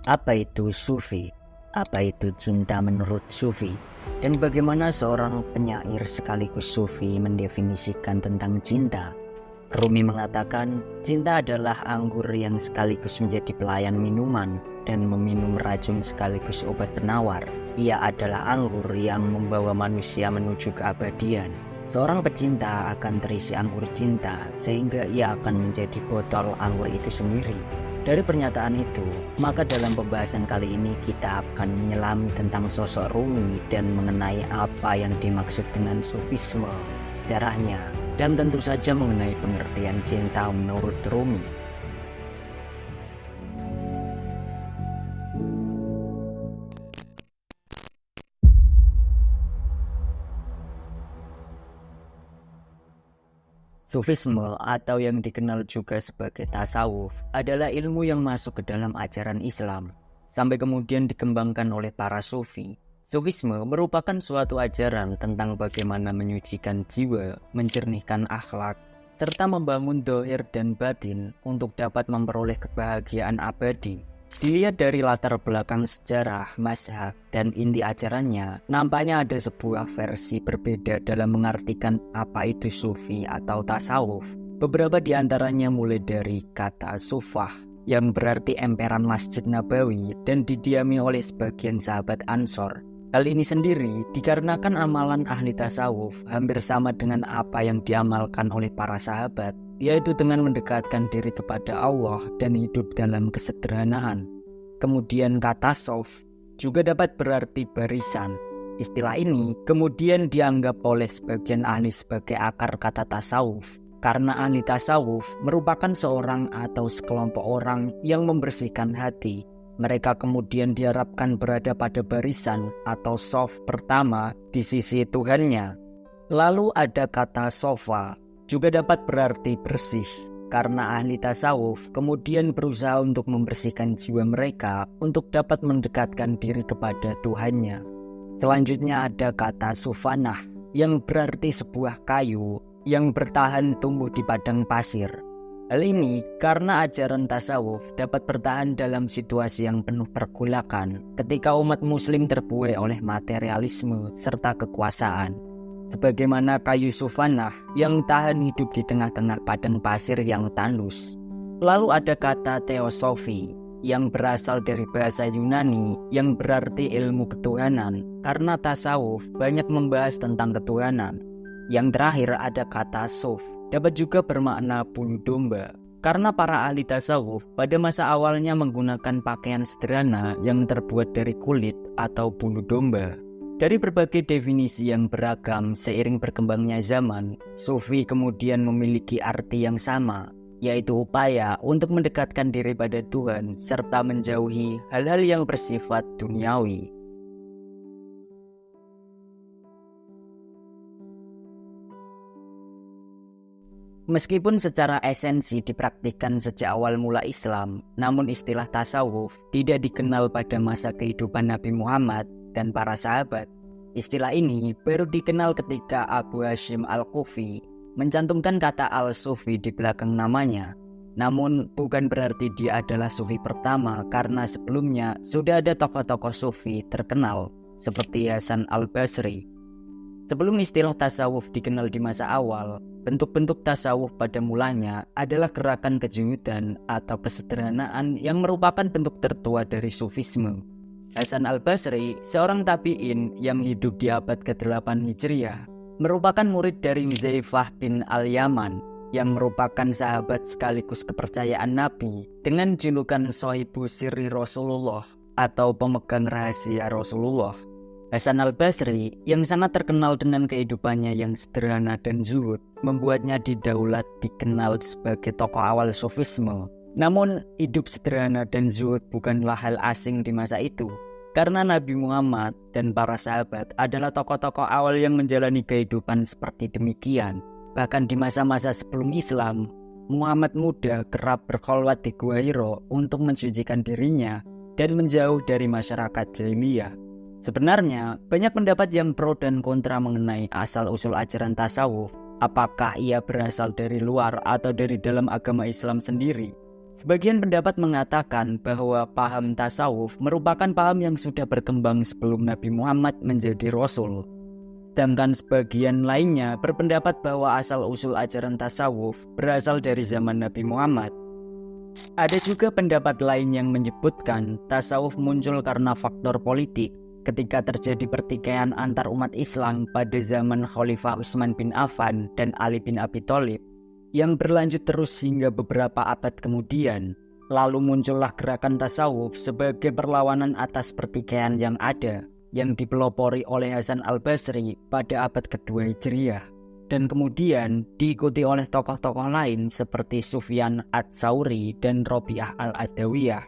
Apa itu sufi? Apa itu cinta menurut sufi? Dan bagaimana seorang penyair sekaligus sufi mendefinisikan tentang cinta? Rumi mengatakan, cinta adalah anggur yang sekaligus menjadi pelayan minuman dan meminum racun sekaligus obat penawar. Ia adalah anggur yang membawa manusia menuju keabadian. Seorang pecinta akan terisi anggur cinta sehingga ia akan menjadi botol anggur itu sendiri. Dari pernyataan itu, maka dalam pembahasan kali ini kita akan menyelami tentang sosok Rumi dan mengenai apa yang dimaksud dengan sufisme, sejarahnya, dan tentu saja mengenai pengertian cinta menurut Rumi. Sufisme atau yang dikenal juga sebagai tasawuf adalah ilmu yang masuk ke dalam ajaran Islam sampai kemudian dikembangkan oleh para sufi. Sufisme merupakan suatu ajaran tentang bagaimana menyucikan jiwa, mencernihkan akhlak, serta membangun dohir dan batin untuk dapat memperoleh kebahagiaan abadi. Dilihat dari latar belakang sejarah, mazhab, dan inti ajarannya, nampaknya ada sebuah versi berbeda dalam mengartikan apa itu sufi atau tasawuf. Beberapa di antaranya mulai dari kata sufah, yang berarti emperan Masjid Nabawi dan didiami oleh sebagian sahabat Ansor. Hal ini sendiri dikarenakan amalan ahli tasawuf hampir sama dengan apa yang diamalkan oleh para sahabat, yaitu dengan mendekatkan diri kepada Allah dan hidup dalam kesederhanaan. Kemudian kata sof juga dapat berarti barisan. Istilah ini kemudian dianggap oleh sebagian ahli sebagai akar kata tasawuf, karena ahli tasawuf merupakan seorang atau sekelompok orang yang membersihkan hati. Mereka kemudian diharapkan berada pada barisan atau sof pertama di sisi Tuhannya. Lalu ada kata sofa, juga dapat berarti bersih, karena ahli tasawuf kemudian berusaha untuk membersihkan jiwa mereka untuk dapat mendekatkan diri kepada Tuhannya. Selanjutnya ada kata sufanah, yang berarti sebuah kayu yang bertahan tumbuh di padang pasir. Hal ini karena ajaran tasawuf dapat bertahan dalam situasi yang penuh pergolakan ketika umat muslim terbuai oleh materialisme serta kekuasaan. Sebagaimana kayu sufanah yang tahan hidup di tengah-tengah padang pasir yang tandus. Lalu ada kata teosofi yang berasal dari bahasa Yunani yang berarti ilmu ketuhanan, karena tasawuf banyak membahas tentang ketuhanan. Yang terakhir ada kata suf, dapat juga bermakna bulu domba, karena para ahli tasawuf pada masa awalnya menggunakan pakaian sederhana yang terbuat dari kulit atau bulu domba. Dari berbagai definisi yang beragam seiring berkembangnya zaman, sufi kemudian memiliki arti yang sama, yaitu upaya untuk mendekatkan diri pada Tuhan serta menjauhi hal-hal yang bersifat duniawi. Meskipun secara esensi dipraktikkan sejak awal mula Islam, namun istilah tasawuf tidak dikenal pada masa kehidupan Nabi Muhammad dan para sahabat. Istilah ini baru dikenal ketika Abu Hashim Al-Kufi mencantumkan kata Al-Sufi di belakang namanya. Namun bukan berarti dia adalah sufi pertama, karena sebelumnya sudah ada tokoh-tokoh sufi terkenal seperti Hasan Al-Basri. Sebelum istilah tasawuf dikenal di masa awal, bentuk-bentuk tasawuf pada mulanya adalah gerakan kejujuran atau kesederhanaan yang merupakan bentuk tertua dari sufisme. Hasan Al-Basri, seorang tabi'in yang hidup di abad ke-8 Hijriah, merupakan murid dari Huzaifah bin Al-Yaman yang merupakan sahabat sekaligus kepercayaan Nabi dengan julukan Sohibu Sirri Rasulullah atau pemegang rahasia Rasulullah. Hasan Al-Basri yang sangat terkenal dengan kehidupannya yang sederhana dan zuhud membuatnya didaulat dikenal sebagai tokoh awal sufisme. Namun hidup sederhana dan zuhud bukanlah hal asing di masa itu, karena Nabi Muhammad dan para sahabat adalah tokoh-tokoh awal yang menjalani kehidupan seperti demikian. Bahkan di masa-masa sebelum Islam, Muhammad muda kerap berkholwat di Gua Hiro untuk mensucikan dirinya dan menjauh dari masyarakat jahiliyah. Sebenarnya, banyak pendapat yang pro dan kontra mengenai asal-usul ajaran tasawuf. Apakah ia berasal dari luar atau dari dalam agama Islam sendiri? Sebagian pendapat mengatakan bahwa paham tasawuf merupakan paham yang sudah berkembang sebelum Nabi Muhammad menjadi Rasul. Sedangkan sebagian lainnya berpendapat bahwa asal-usul ajaran tasawuf berasal dari zaman Nabi Muhammad. Ada juga pendapat lain yang menyebutkan tasawuf muncul karena faktor politik ketika terjadi pertikaian antar umat Islam pada zaman Khalifah Utsman bin Affan dan Ali bin Abi Thalib yang berlanjut terus hingga beberapa abad kemudian. Lalu muncullah gerakan tasawuf sebagai perlawanan atas pertikaian yang ada, yang dipelopori oleh Hasan al-Basri pada abad kedua Hijriah, dan kemudian diikuti oleh tokoh-tokoh lain seperti Sufyan ats-Tsauri dan Rabi'ah al-Adawiyah.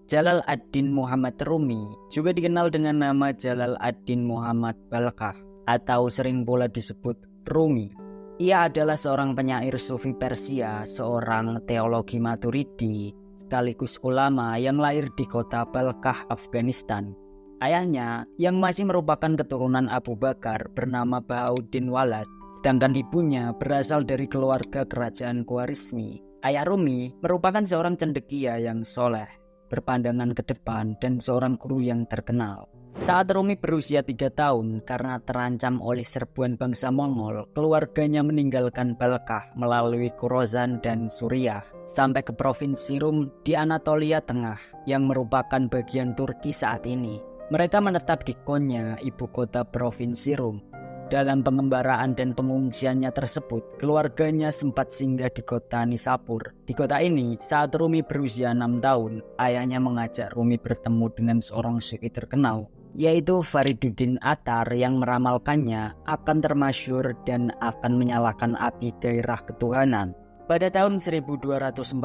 Jalal ad-Din Muhammad Rumi juga dikenal dengan nama Jalal ad-Din Muhammad Balkah atau sering pula disebut Rumi. Ia adalah seorang penyair sufi Persia, seorang teologi Maturidi, sekaligus ulama yang lahir di kota Balkah, Afghanistan. Ayahnya yang masih merupakan keturunan Abu Bakar bernama Bahauddin Walad, sedangkan ibunya berasal dari keluarga kerajaan Khwarizmi. Ayah Rumi merupakan seorang cendekia yang soleh, berpandangan ke depan, dan seorang guru yang terkenal. Saat Rumi berusia 3 tahun, karena terancam oleh serbuan bangsa Mongol, keluarganya meninggalkan Balkah melalui Khorasan dan Suriah sampai ke provinsi Rum di Anatolia Tengah yang merupakan bagian Turki saat ini. Mereka menetap di Konya, ibu kota provinsi Rum. Dalam pengembaraan dan pengungsiannya tersebut, keluarganya sempat singgah di kota Nisapur. Di kota ini, saat Rumi berusia 6 tahun, ayahnya mengajak Rumi bertemu dengan seorang sufi terkenal, yaitu Fariduddin Attar, yang meramalkannya akan termasyhur dan akan menyalakan api gairah ketuhanan. Pada tahun 1244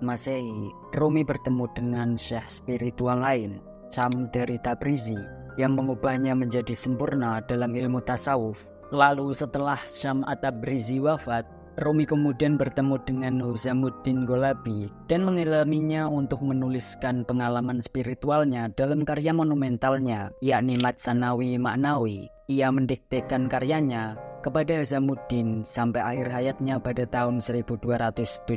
Masehi, Rumi bertemu dengan syekh spiritual lain, Syam dari Tabrizi, yang mengubahnya menjadi sempurna dalam ilmu tasawuf. Lalu setelah Syam at-Tabrizi wafat, Rumi kemudian bertemu dengan Husamuddin Golabi dan mengilhaminya untuk menuliskan pengalaman spiritualnya dalam karya monumentalnya, yakni Matsanawi Ma'nawi. Ia mendiktekan karyanya kepada Husamuddin sampai akhir hayatnya pada tahun 1273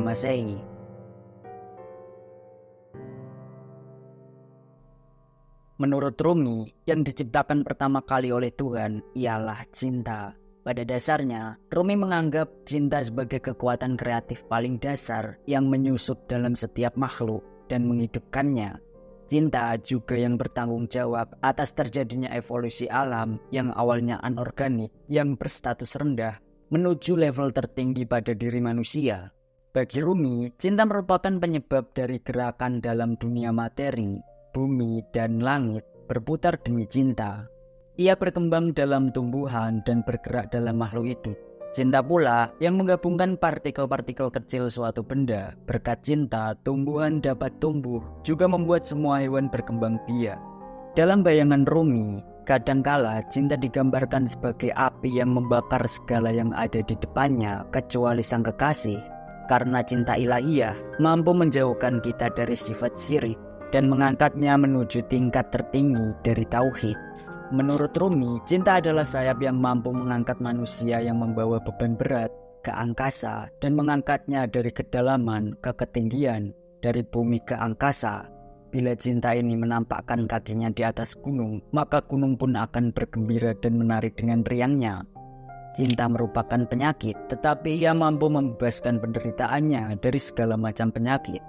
Masehi. Menurut Rumi, yang diciptakan pertama kali oleh Tuhan ialah cinta. Pada dasarnya, Rumi menganggap cinta sebagai kekuatan kreatif paling dasar yang menyusup dalam setiap makhluk dan menghidupkannya. Cinta juga yang bertanggung jawab atas terjadinya evolusi alam yang awalnya anorganik, yang berstatus rendah, menuju level tertinggi pada diri manusia. Bagi Rumi, cinta merupakan penyebab dari gerakan dalam dunia materi. Bumi dan langit berputar demi cinta. Ia berkembang dalam tumbuhan dan bergerak dalam makhluk itu. Cinta pula yang menggabungkan partikel-partikel kecil suatu benda. Berkat cinta, tumbuhan dapat tumbuh, juga membuat semua hewan berkembang biak. Dalam bayangan Rumi, kadangkala cinta digambarkan sebagai api yang membakar segala yang ada di depannya, kecuali sang kekasih. Karena cinta ilahiyah mampu menjauhkan kita dari sifat syirik dan mengangkatnya menuju tingkat tertinggi dari tauhid. Menurut Rumi, cinta adalah sayap yang mampu mengangkat manusia yang membawa beban berat ke angkasa dan mengangkatnya dari kedalaman ke ketinggian, dari bumi ke angkasa. Bila cinta ini menampakkan kakinya di atas gunung, maka gunung pun akan bergembira dan menari dengan riangnya. Cinta merupakan penyakit, tetapi ia mampu membebaskan penderitaannya dari segala macam penyakit.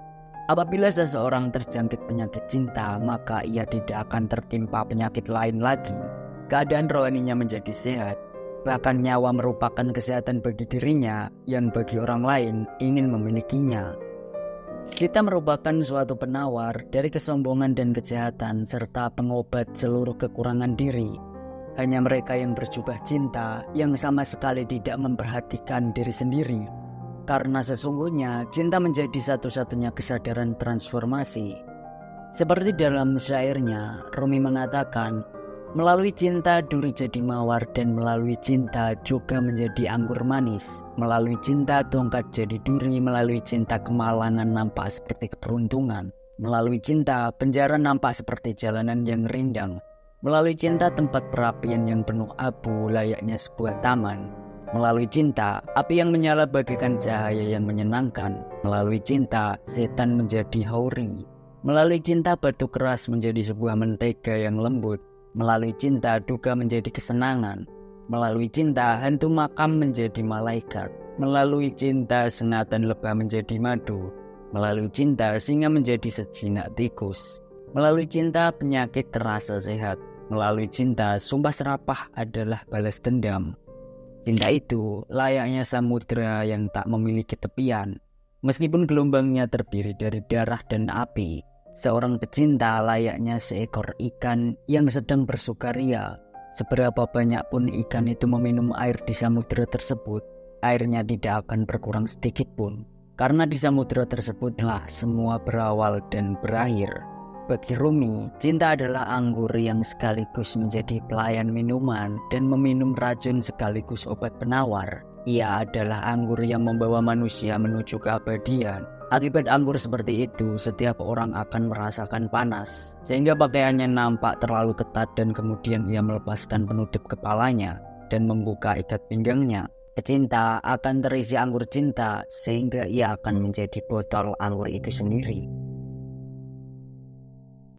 Apabila seseorang terjangkit penyakit cinta, maka ia tidak akan tertimpa penyakit lain lagi. Keadaan rohaninya menjadi sehat. Bahkan nyawa merupakan kesehatan bagi dirinya yang bagi orang lain ingin memilikinya. Cinta merupakan suatu penawar dari kesombongan dan kejahatan serta pengobat seluruh kekurangan diri. Hanya mereka yang berjubah cinta yang sama sekali tidak memperhatikan diri sendiri. Karena sesungguhnya cinta menjadi satu-satunya kesadaran transformasi. Seperti dalam syairnya, Rumi mengatakan, melalui cinta duri jadi mawar dan melalui cinta juga menjadi anggur manis. Melalui cinta tongkat jadi duri, melalui cinta kemalangan nampak seperti keberuntungan. Melalui cinta penjara nampak seperti jalanan yang rindang. Melalui cinta tempat perapian yang penuh abu layaknya sebuah taman. Melalui cinta, api yang menyala bagaikan cahaya yang menyenangkan. Melalui cinta, setan menjadi hauri. Melalui cinta, batu keras menjadi sebuah mentega yang lembut. Melalui cinta, duka menjadi kesenangan. Melalui cinta, hantu makam menjadi malaikat. Melalui cinta, sengatan lebah menjadi madu. Melalui cinta, singa menjadi sejinak tikus. Melalui cinta, penyakit terasa sehat. Melalui cinta, sumpah serapah adalah balas dendam. Cinta itu layaknya samudera yang tak memiliki tepian. Meskipun gelombangnya terdiri dari darah dan api, seorang pecinta layaknya seekor ikan yang sedang bersukaria. Seberapa banyak pun ikan itu meminum air di samudera tersebut, airnya tidak akan berkurang sedikit pun. Karena di samudera tersebutlah semua berawal dan berakhir. Bagi Rumi, cinta adalah anggur yang sekaligus menjadi pelayan minuman dan meminum racun sekaligus obat penawar. Ia adalah anggur yang membawa manusia menuju keabadian. Akibat anggur seperti itu, setiap orang akan merasakan panas, sehingga pakaiannya nampak terlalu ketat dan kemudian ia melepaskan penutup kepalanya dan membuka ikat pinggangnya. Pecinta akan terisi anggur cinta sehingga ia akan menjadi botol anggur itu sendiri.